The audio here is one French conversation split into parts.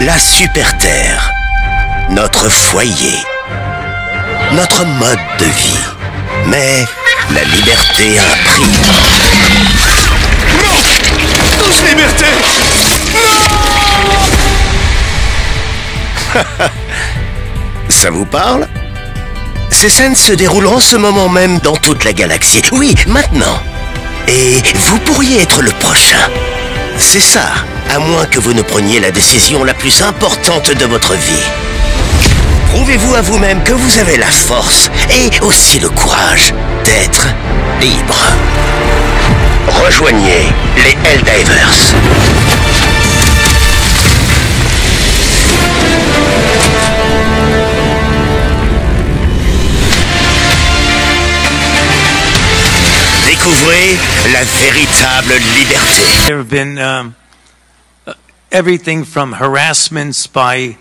La Super Terre, notre foyer, notre mode de vie. Mais la liberté a un prix. Non! Douce liberté! Non! Ça vous parle? Ces scènes se déroulent en ce moment même dans toute la galaxie. Oui, maintenant. Et vous pourriez être le prochain. C'est ça, à moins que vous ne preniez la décision la plus importante de votre vie. Prouvez-vous à vous-même que vous avez la force et aussi le courage d'être libre. Rejoignez les Helldivers. Découvrez la véritable liberté. There have been everything from harassments by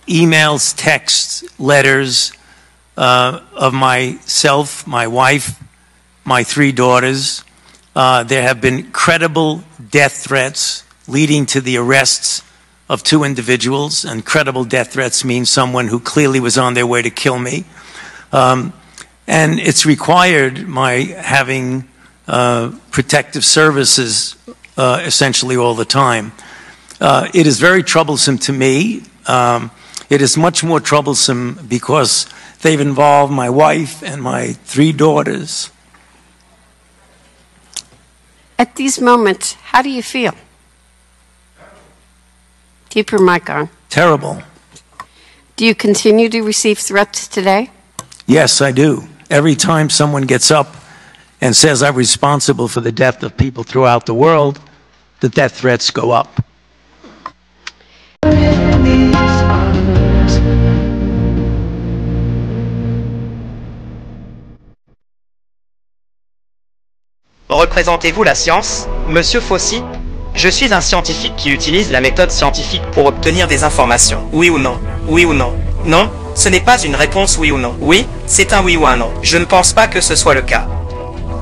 emails, texts, letters of myself, my wife, my 3 daughters. There have been credible death threats leading to the arrests of 2 individuals, and credible death threats mean someone who clearly was on their way to kill me. And it's required my having protective services essentially all the time. It is very troublesome to me. It is much more troublesome because they've involved my wife and my 3 daughters. At these moments, how do you feel? Keep your mic on. Terrible. Do you continue to receive threats today? Yes, I do. Every time someone gets up and says I'm responsible for the death of people throughout the world, the death threats go up. Représentez-vous la science, Monsieur Fauci? Je suis un scientifique qui utilise la méthode scientifique pour obtenir des informations. Oui ou non? Oui ou non? Non, ce n'est pas une réponse oui ou non. Oui, c'est un oui ou un non. Je ne pense pas que ce soit le cas.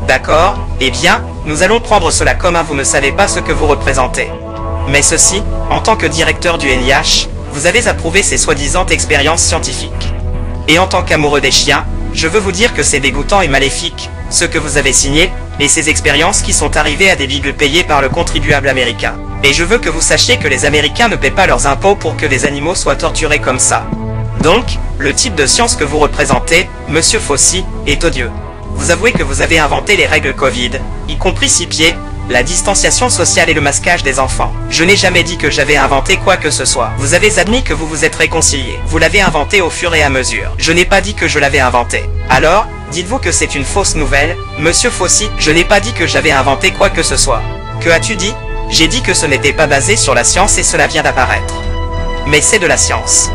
D'accord, eh bien, nous allons prendre cela comme un vous ne savez pas ce que vous représentez. Mais ceci, en tant que directeur du NIH, vous avez approuvé ces soi-disant expériences scientifiques. Et en tant qu'amoureux des chiens, je veux vous dire que c'est dégoûtant et maléfique, ce que vous avez signé, et ces expériences qui sont arrivées à des bibles payées par le contribuable américain. Et je veux que vous sachiez que les Américains ne paient pas leurs impôts pour que des animaux soient torturés comme ça. Donc, le type de science que vous représentez, Monsieur Fauci, est odieux. Vous avouez que vous avez inventé les règles Covid, y compris 6 pieds, la distanciation sociale et le masquage des enfants. Je n'ai jamais dit que j'avais inventé quoi que ce soit. Vous avez admis que vous vous êtes réconciliés. Vous l'avez inventé au fur et à mesure. Je n'ai pas dit que je l'avais inventé. Alors, dites-vous que c'est une fausse nouvelle, Monsieur Fauci? Je n'ai pas dit que j'avais inventé quoi que ce soit. Que as-tu dit? J'ai dit que ce n'était pas basé sur la science et cela vient d'apparaître. Mais c'est de la science.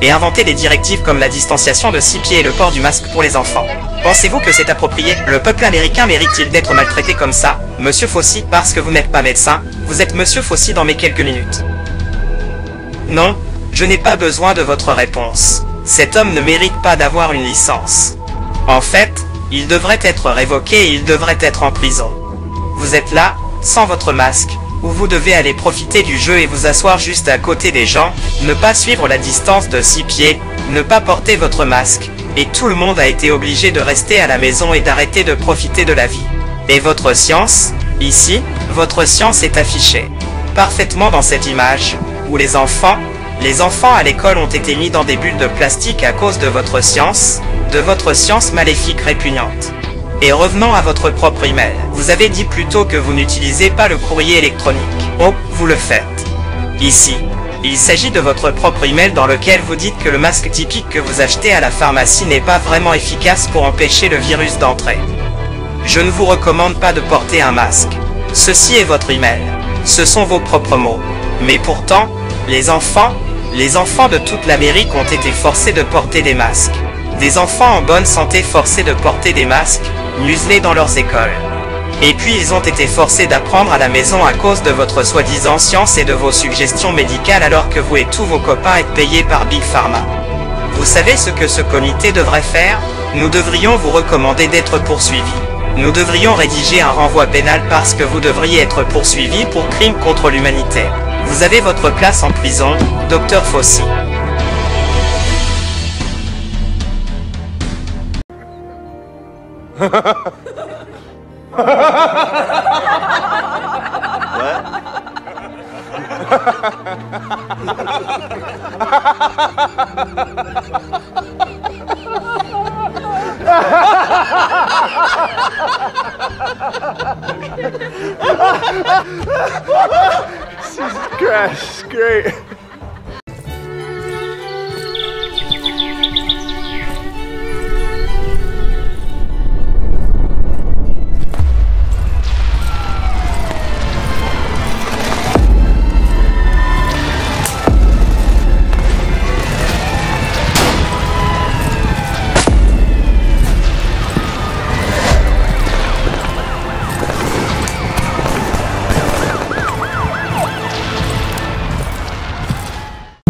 Et inventer des directives comme la distanciation de 6 pieds et le port du masque pour les enfants. Pensez-vous que c'est approprié? Le peuple américain mérite-t-il d'être maltraité comme ça, Monsieur Fauci? Parce que vous n'êtes pas médecin, vous êtes Monsieur Fauci dans mes quelques minutes. Non, je n'ai pas besoin de votre réponse. Cet homme ne mérite pas d'avoir une licence. En fait, il devrait être révoqué et il devrait être en prison. Vous êtes là, sans votre masque, où vous devez aller profiter du jeu et vous asseoir juste à côté des gens, ne pas suivre la distance de 6 pieds, ne pas porter votre masque, et tout le monde a été obligé de rester à la maison et d'arrêter de profiter de la vie. Et votre science, ici, votre science est affichée parfaitement dans cette image, où les enfants à l'école ont été mis dans des bulles de plastique à cause de votre science maléfique répugnante. Et revenons à votre propre email. Vous avez dit plutôt que vous n'utilisez pas le courrier électronique. Oh, vous le faites. Ici, il s'agit de votre propre email dans lequel vous dites que le masque typique que vous achetez à la pharmacie n'est pas vraiment efficace pour empêcher le virus d'entrer. Je ne vous recommande pas de porter un masque. Ceci est votre email. Ce sont vos propres mots. Mais pourtant, les enfants de toute l'Amérique ont été forcés de porter des masques. Des enfants en bonne santé forcés de porter des masques, muselés dans leurs écoles. Et puis ils ont été forcés d'apprendre à la maison à cause de votre soi-disant science et de vos suggestions médicales alors que vous et tous vos copains êtes payés par Big Pharma. Vous savez ce que ce comité devrait faire? Nous devrions vous recommander d'être poursuivis. Nous devrions rédiger un renvoi pénal parce que vous devriez être poursuivis pour crime contre l'humanité. Vous avez votre place en prison, Dr Fauci. Jesus Christ, great.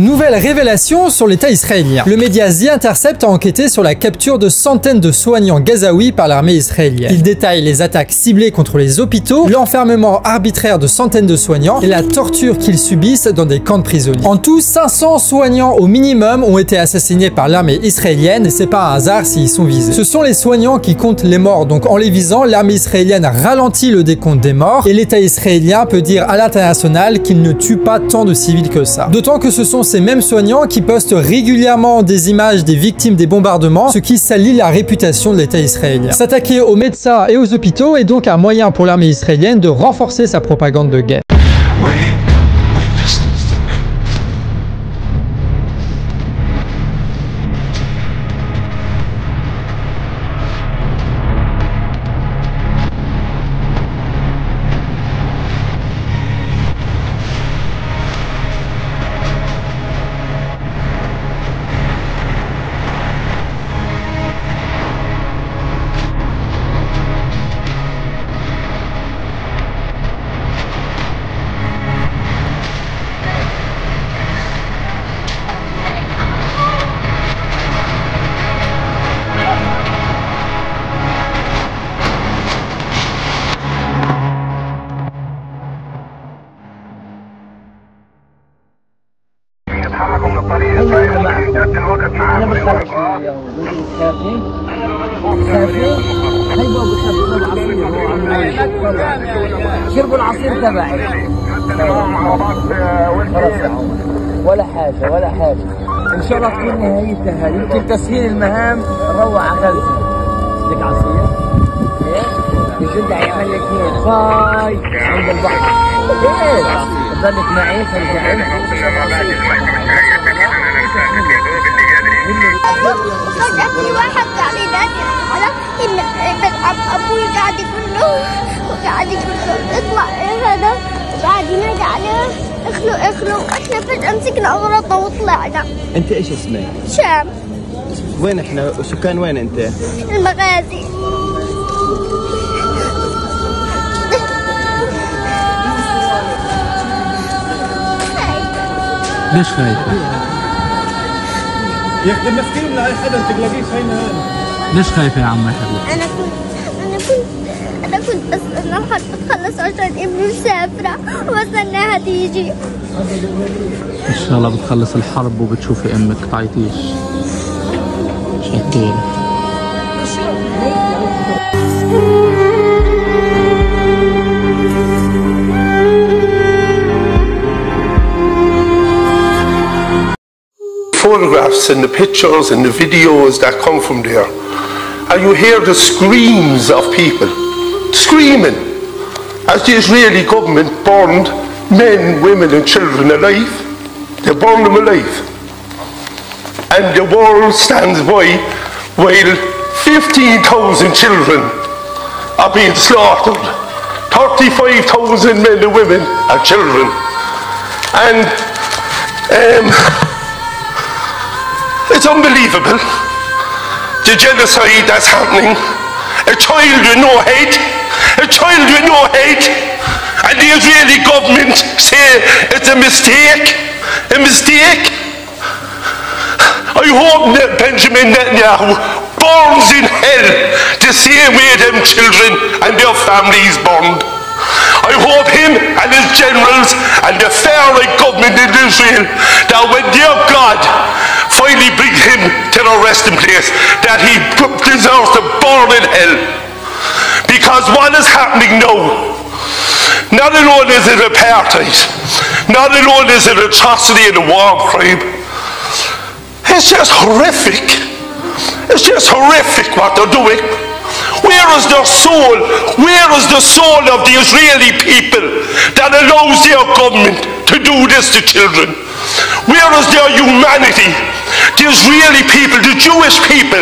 Nouvelle révélation sur l'État israélien. Le média The Intercept a enquêté sur la capture de centaines de soignants gazaouis par l'armée israélienne. Il détaille les attaques ciblées contre les hôpitaux, l'enfermement arbitraire de centaines de soignants et la torture qu'ils subissent dans des camps de prisonniers. En tout, 500 soignants au minimum ont été assassinés par l'armée israélienne et c'est pas un hasard s'ils sont visés. Ce sont les soignants qui comptent les morts, donc en les visant, l'armée israélienne ralentit le décompte des morts et l'État israélien peut dire à l'international qu'il ne tue pas tant de civils que ça. D'autant que ce sont ces mêmes soignants qui postent régulièrement des images des victimes des bombardements, ce qui salit la réputation de l'État israélien. S'attaquer aux médecins et aux hôpitaux est donc un moyen pour l'armée israélienne de renforcer sa propagande de guerre. شربوا العصير تبعي ولا حاجة ولا حاجة إن شاء الله تكون نهايتها هذه يمكن تسهيل المهام نروح عقلتها بدك عصير؟ إيه؟ الجندة هيعمل لك هيك باي عند البحر إيه؟ تضلك معي ترجعي فجأة في واحد قاعد ينادي على إن أبوي قاعد يقول له وقاعد يقول له اطلع هذا وقاعد ينادي عليه اخلو واحنا فجأة مسكنا أغراضنا وطلعنا. أنت إيش اسمك؟ شام. وين إحنا وسكان وين أنت؟ المغازي. ليش خايفة؟ يا أخي مسكين لأي حدا تلاقيه هينا ليش خايفة يا عمي حبيبي؟ أنا كنت بس أنا بتخلص عشان ابني مسافرة وبستناها تيجي. إن شاء الله بتخلص الحرب وبتشوفي أمك تعيطيش. شكرا. Photographs and the pictures and the videos that come from there, and you hear the screams of people screaming as the Israeli government burned men, women and children alive. They burned them alive, and the world stands by while 15,000 children are being slaughtered, 35,000 men and women and children, and it's unbelievable, the genocide that's happening. A child with no head, and the Israeli government say it's a mistake. I hope that Benjamin Netanyahu burns in hell the same way them children and their families burned. I hope him and his generals and the far-right government in Israel, that when their God finally brings him to the resting place, that he deserves to burn in hell. Because what is happening now, not alone is it apartheid, not alone is it atrocity and a war crime, it's just horrific. It's just horrific what they're doing. Where is their soul? Where is the soul of the Israeli people that allows their government to do this to children? Where is their humanity? The Israeli people, the Jewish people,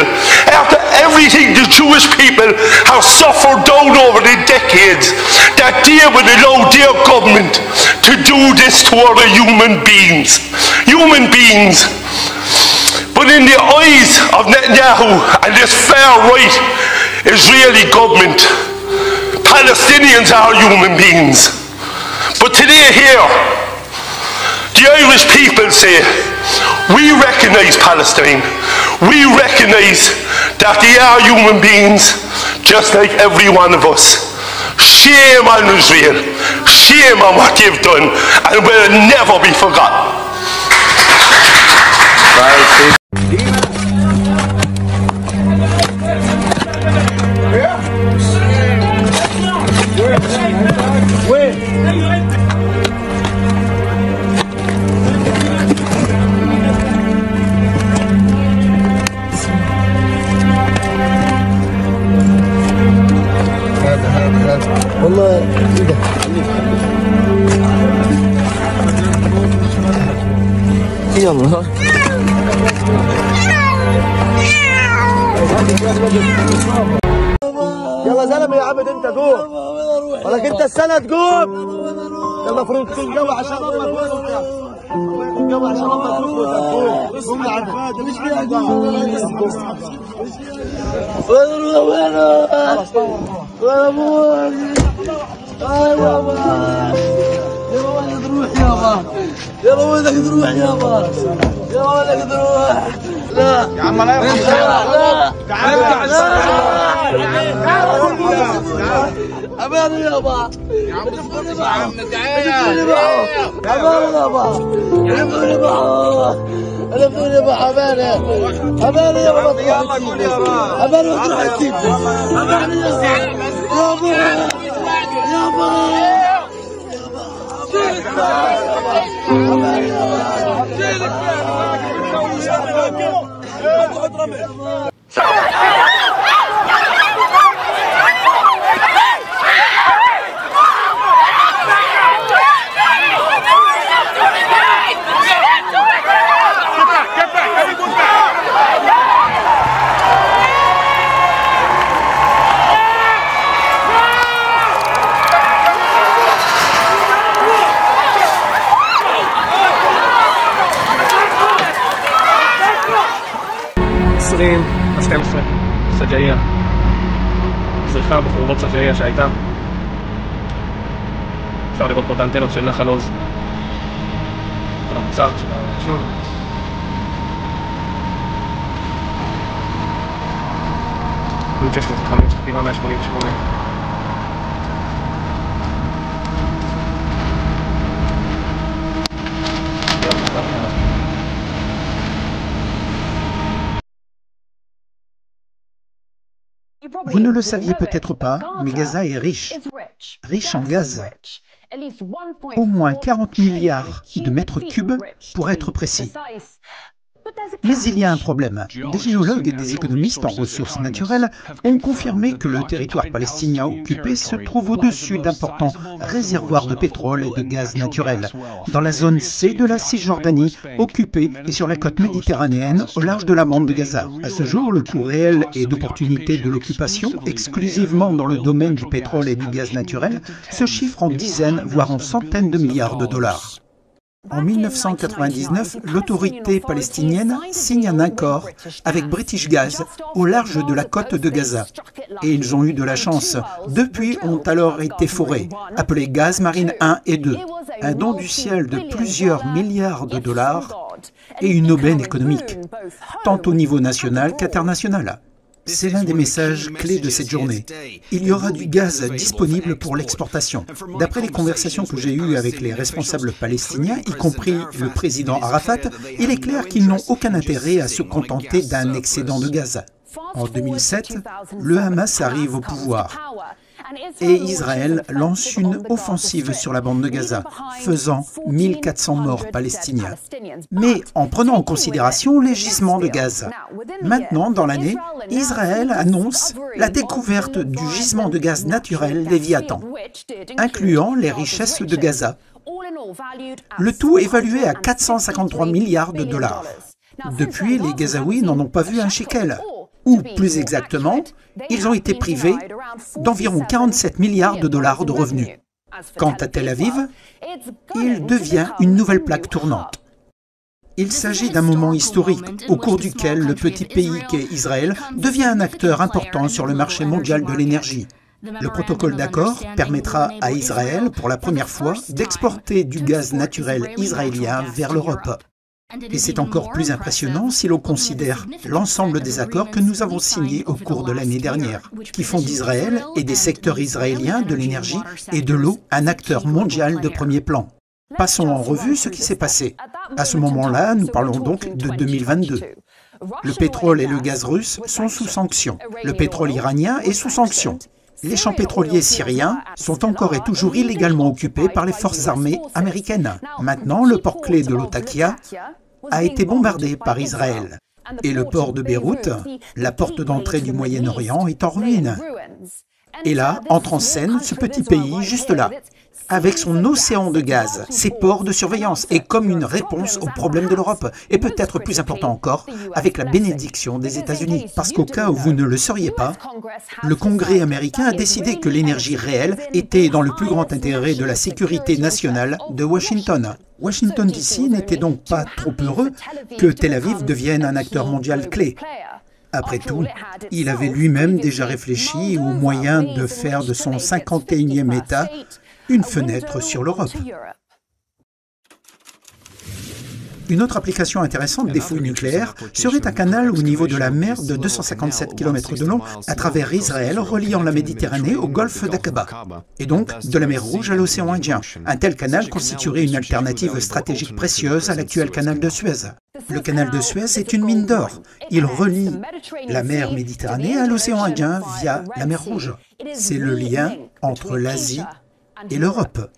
after everything the Jewish people have suffered down over the decades, that they would allow their government to do this to other human beings. Human beings. But in the eyes of Netanyahu and this far-right Israeli government, Palestinians are human beings. But today here, the Irish people say, we recognise Palestine. We recognise that they are human beings, just like every one of us. Shame on Israel. Shame on what they've done, and will never be forgotten. والله يلا يلا زلمه يا عبد انت قوم ولك انت السند قوم يلا المفروض تكون جوا عشان امك جوا عشان امك قوم يا عبد مش فيها وين ابوك ايوه يا ولد روح يابا يا ولدك تروح يابا يا ولدك تروح لا يا عم لا لا تعال أمانة يابا يا عم اسكت يا عم تعال أمانة يابا لفوني معه لفوني معه أمانة أمانة يابا أمانة تروح تجيب أمانة يابا يابا סג'איה, זריחה בחורבות סג'איה שהייתה. אפשר לראות פה את האנטנות של נחל עוז. המוצר של השול. נמצא שזה 5, חטיבה 188. Vous ne le saviez peut-être pas, mais Gaza est riche. Riche en gaz. Au moins 40 milliards de mètres cubes pour être précis. Mais il y a un problème. Des géologues et des économistes en ressources naturelles ont confirmé que le territoire palestinien occupé se trouve au-dessus d'importants réservoirs de pétrole et de gaz naturel, dans la zone C de la Cisjordanie, occupée et sur la côte méditerranéenne au large de la bande de Gaza. À ce jour, le coût réel et d'opportunité de l'occupation, exclusivement dans le domaine du pétrole et du gaz naturel, se chiffre en dizaines, voire en centaines de milliards de dollars. En 1999, l'autorité palestinienne signe un accord avec British Gas au large de la côte de Gaza. Et ils ont eu de la chance. Depuis ont alors été forés, appelés Gaz Marine 1 et 2. Un don du ciel de plusieurs milliards de dollars et une aubaine économique, tant au niveau national qu'international. C'est l'un des messages clés de cette journée. Il y aura du gaz disponible pour l'exportation. D'après les conversations que j'ai eues avec les responsables palestiniens, y compris le président Arafat, il est clair qu'ils n'ont aucun intérêt à se contenter d'un excédent de gaz. En 2007, le Hamas arrive au pouvoir et Israël lance une offensive sur la bande de Gaza, faisant 1400 morts palestiniens. Mais en prenant en considération les gisements de gaz. Maintenant, dans l'année, Israël annonce la découverte du gisement de gaz naturel Léviathan, incluant les richesses de Gaza. Le tout évalué à 453 milliards de dollars. Depuis, les Gazaouis n'en ont pas vu un shekel. Ou plus exactement, ils ont été privés d'environ 47 milliards de dollars de revenus. Quant à Tel Aviv, il devient une nouvelle plaque tournante. Il s'agit d'un moment historique au cours duquel le petit pays qu'est Israël devient un acteur important sur le marché mondial de l'énergie. Le protocole d'accord permettra à Israël, pour la première fois, d'exporter du gaz naturel israélien vers l'Europe. Et c'est encore plus impressionnant si l'on considère l'ensemble des accords que nous avons signés au cours de l'année dernière, qui font d'Israël et des secteurs israéliens de l'énergie et de l'eau un acteur mondial de premier plan. Passons en revue ce qui s'est passé. À ce moment-là, nous parlons donc de 2022. Le pétrole et le gaz russe sont sous sanctions. Le pétrole iranien est sous sanctions. Les champs pétroliers syriens sont encore et toujours illégalement occupés par les forces armées américaines. Maintenant, le port clé de Latakia a été bombardé par Israël. Et le port de Beyrouth, la porte d'entrée du Moyen-Orient, est en ruine. Et là, entre en scène ce petit pays, juste là, avec son océan de gaz, ses ports de surveillance, et comme une réponse aux problèmes de l'Europe, et peut-être plus important encore, avec la bénédiction des États-Unis. Parce qu'au cas où vous ne le sauriez pas, le Congrès américain a décidé que l'énergie réelle était dans le plus grand intérêt de la sécurité nationale de Washington. Washington DC n'était donc pas trop heureux que Tel Aviv devienne un acteur mondial clé. Après tout, il avait lui-même déjà réfléchi aux moyens de faire de son 51e État une fenêtre sur l'Europe. Une autre application intéressante des fouilles nucléaires serait un canal au niveau de la mer de 257 km de long à travers Israël, reliant la Méditerranée au golfe d'Aqaba, et donc de la mer Rouge à l'océan Indien. Un tel canal constituerait une alternative stratégique précieuse à l'actuel canal de Suez. Le canal de Suez est une mine d'or. Il relie la mer Méditerranée à l'océan Indien via la mer Rouge. C'est le lien entre l'Asie et l'Europe.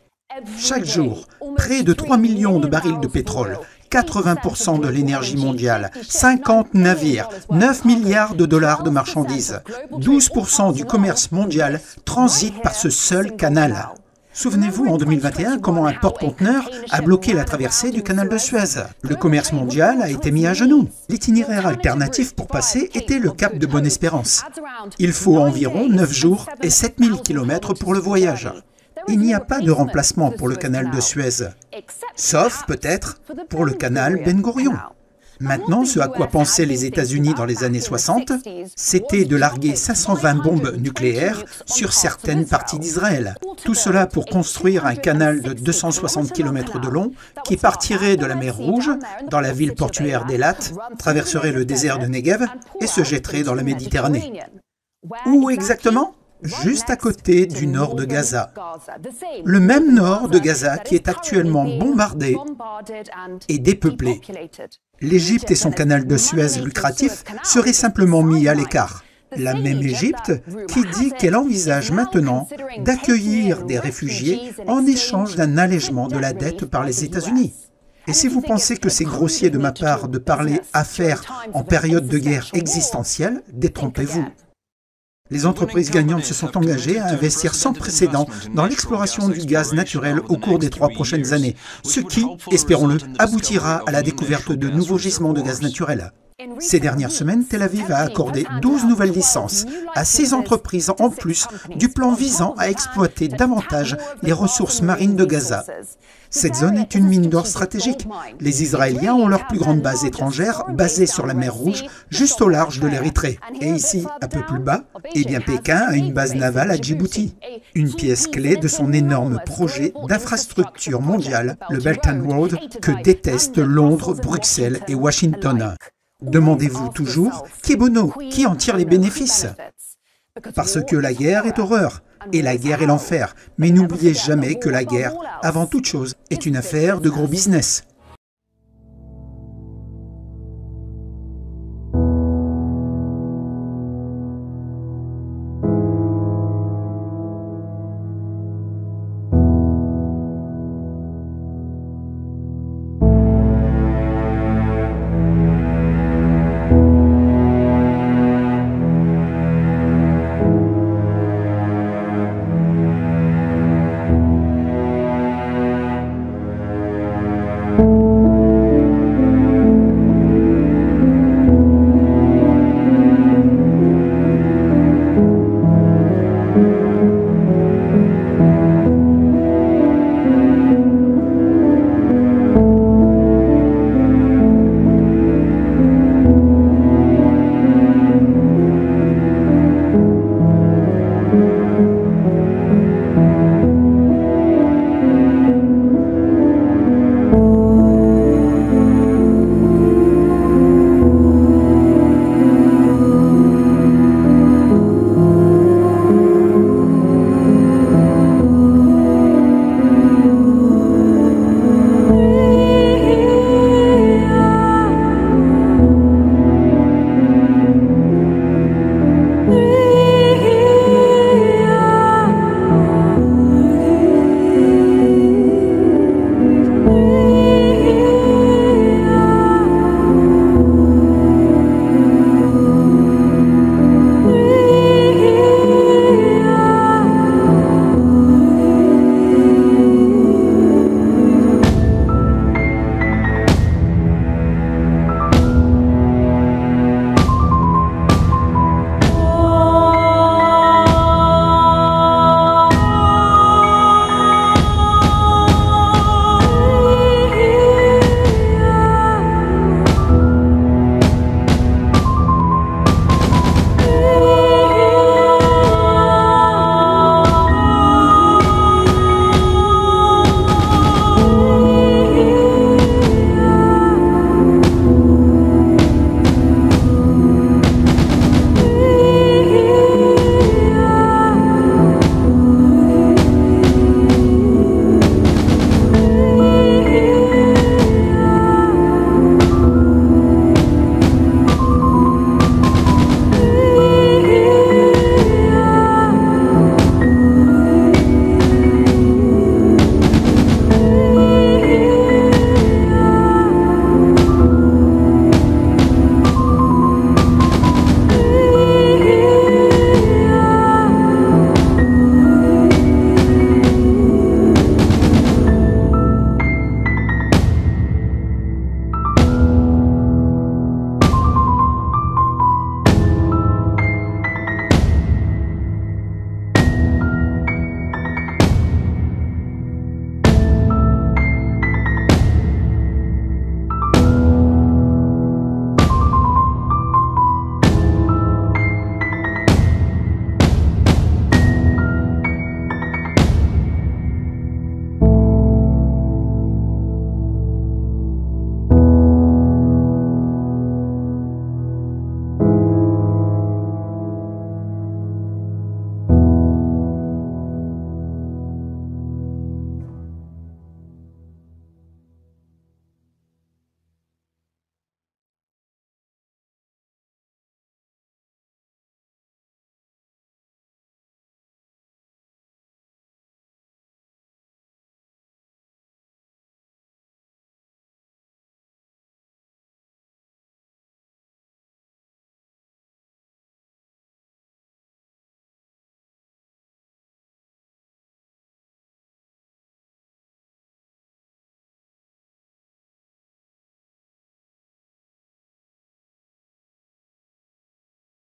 Chaque jour, près de 3 millions de barils de pétrole, 80% de l'énergie mondiale, 50 navires, 9 milliards de dollars de marchandises, 12% du commerce mondial transitent par ce seul canal. Souvenez-vous en 2021 comment un porte-conteneur a bloqué la traversée du canal de Suez. Le commerce mondial a été mis à genoux. L'itinéraire alternatif pour passer était le cap de Bonne-Espérance. Il faut environ 9 jours et 7000 km pour le voyage. Il n'y a pas de remplacement pour le canal de Suez, sauf peut-être pour le canal Ben Gurion. Maintenant, ce à quoi pensaient les États-Unis dans les années 60, c'était de larguer 520 bombes nucléaires sur certaines parties d'Israël. Tout cela pour construire un canal de 260 km de long qui partirait de la mer Rouge, dans la ville portuaire d'Elat, traverserait le désert de Negev et se jetterait dans la Méditerranée. Où exactement ? Juste à côté du nord de Gaza. Le même nord de Gaza qui est actuellement bombardé et dépeuplé. L'Égypte et son canal de Suez lucratif seraient simplement mis à l'écart. La même Égypte qui dit qu'elle envisage maintenant d'accueillir des réfugiés en échange d'un allègement de la dette par les États-Unis. Et si vous pensez que c'est grossier de ma part de parler affaires en période de guerre existentielle, détrompez-vous. Les entreprises gagnantes se sont engagées à investir sans précédent dans l'exploration du gaz naturel au cours des 3 prochaines années, ce qui, espérons-le, aboutira à la découverte de nouveaux gisements de gaz naturel. Ces dernières semaines, Tel Aviv a accordé 12 nouvelles licences à 6 entreprises en plus du plan visant à exploiter davantage les ressources marines de Gaza. Cette zone est une mine d'or stratégique. Les Israéliens ont leur plus grande base étrangère basée sur la mer Rouge, juste au large de l'Érythrée. Et ici, un peu plus bas, eh bien Pékin a une base navale à Djibouti, une pièce clé de son énorme projet d'infrastructure mondiale, le Belt and Road, que détestent Londres, Bruxelles et Washington. Demandez-vous toujours qui est Bono, qui en tire les bénéfices? Parce que la guerre est horreur, et la guerre est l'enfer. Mais n'oubliez jamais que la guerre, avant toute chose, est une affaire de gros business.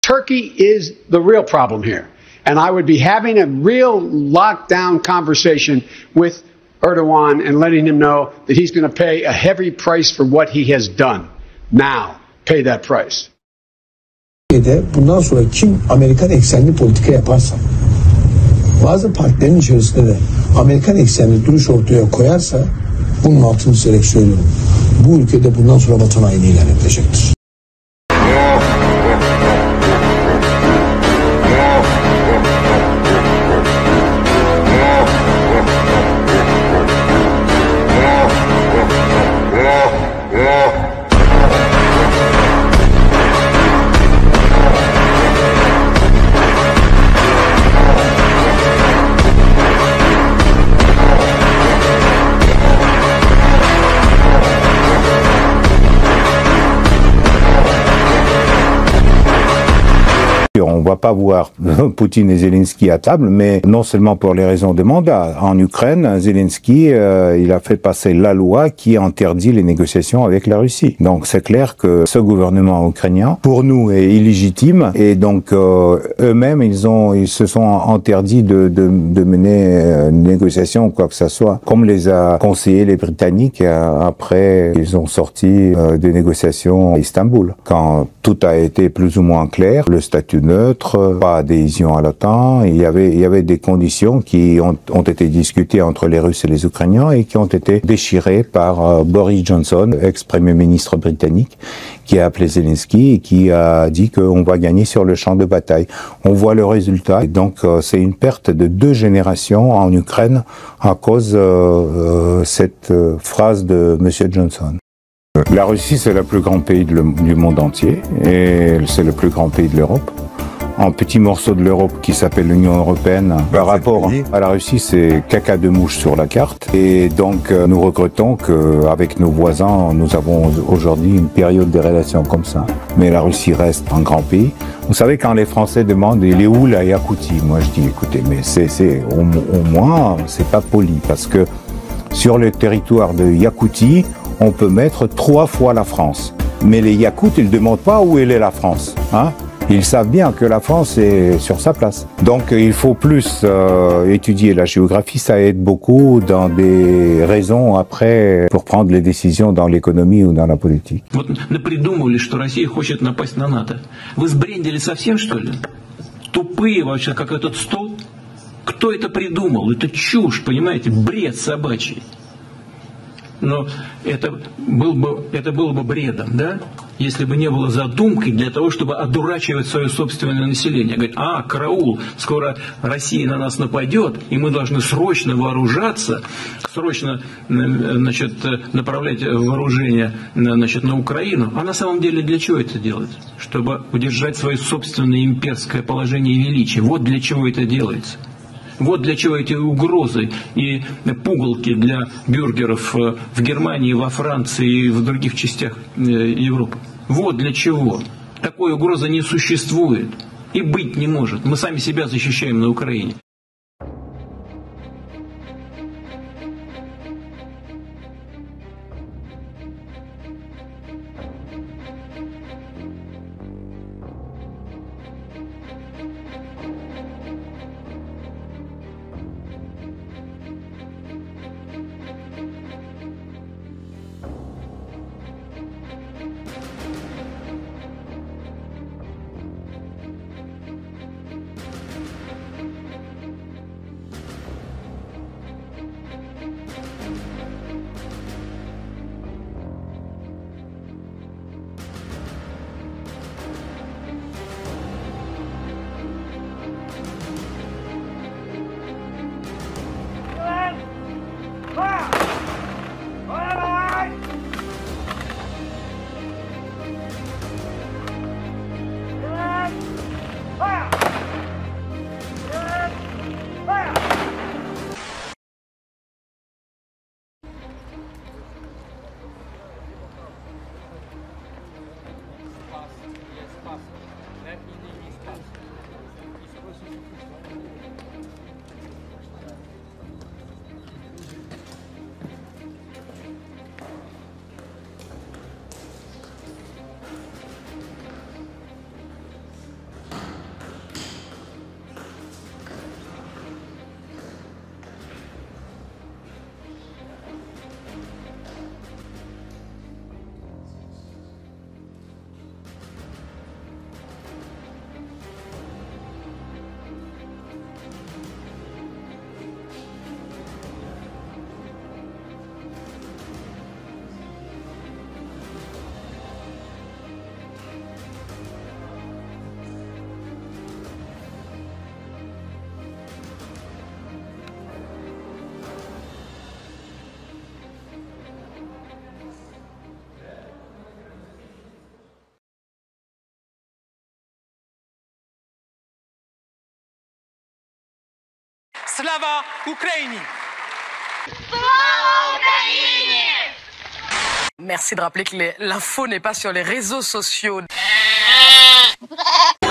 Turkey is the real problem here. And I would be having a real lockdown conversation with Erdogan and letting him know that he's going to pay a heavy price for what he has done. Now, pay that price. Bundan sonra kim Amerikan eksenli politika yaparsa, bazı partilerin içerisinde de Amerikan eksenli duruş ortaya koyarsa, bunun altını çizerek söylüyorum. Bu ülkede bundan sonra vatan haini ilan edilecektir. On ne va pas voir Poutine et Zelensky à table, mais non seulement pour les raisons de mandat. En Ukraine, Zelensky, il a fait passer la loi qui interdit les négociations avec la Russie. Donc c'est clair que ce gouvernement ukrainien, pour nous, est illégitime et donc eux-mêmes, ils se sont interdits de mener une négociation ou quoi que ce soit, comme les a conseillé les Britanniques après ils ont sorti des négociations à Istanbul. Quand tout a été plus ou moins clair, le statut neutre, pas adhésion à l'OTAN, il y avait des conditions qui ont été discutées entre les Russes et les Ukrainiens et qui ont été déchirées par Boris Johnson, ex-premier ministre britannique, qui a appelé Zelensky et qui a dit qu'on va gagner sur le champ de bataille. On voit le résultat. Et donc c'est une perte de 2 générations en Ukraine à cause de cette phrase de M. Johnson. La Russie, c'est le plus grand pays du monde entier et c'est le plus grand pays de l'Europe. Un petit morceau de l'Europe qui s'appelle l'Union européenne, par rapport à la Russie, c'est caca de mouche sur la carte. Et donc, nous regrettons qu'avec nos voisins, nous avons aujourd'hui une période de relations comme ça. Mais la Russie reste un grand pays. Vous savez, quand les Français demandent « il est où la Yakoutie ?» Moi, je dis « écoutez, mais au moins, c'est pas poli. Parce que sur le territoire de Yakoutie, on peut mettre 3 fois la France. Mais les Yakoutes, ils ne demandent pas où est la France. Hein? Ils savent bien que la France est sur sa place. Donc il faut plus étudier la géographie, ça aide beaucoup dans des raisons après pour prendre les décisions dans l'économie ou dans la politique. Вот напридумывали, что Россия хочет напасть на НАТО. Вы сбрендили совсем, что ли? Тупые вообще, как этот стол? Кто это придумал? Это чушь, понимаете? Бред собачий. Но это было бы бредом, да? Если бы не было задумкой для того, чтобы одурачивать свое собственное население. Говорит, караул, скоро Россия на нас нападет, и мы должны срочно вооружаться, срочно, значит, направлять вооружение, значит, на Украину. А на самом деле для чего это делать? Чтобы удержать свое собственное имперское положение и величие. Вот для чего это делается. Вот для чего эти угрозы и пугалки для бюргеров в Германии, во Франции и в других частях Европы. Вот для чего. Такой угрозы не существует и быть не может. Мы сами себя защищаем на Украине. Slava Ukraini! Merci de rappeler que l'info n'est pas sur les réseaux sociaux.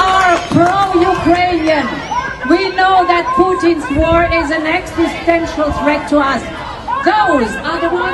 are pro-Ukrainian. We know that Putin's war is an existential threat to us. Those are the ones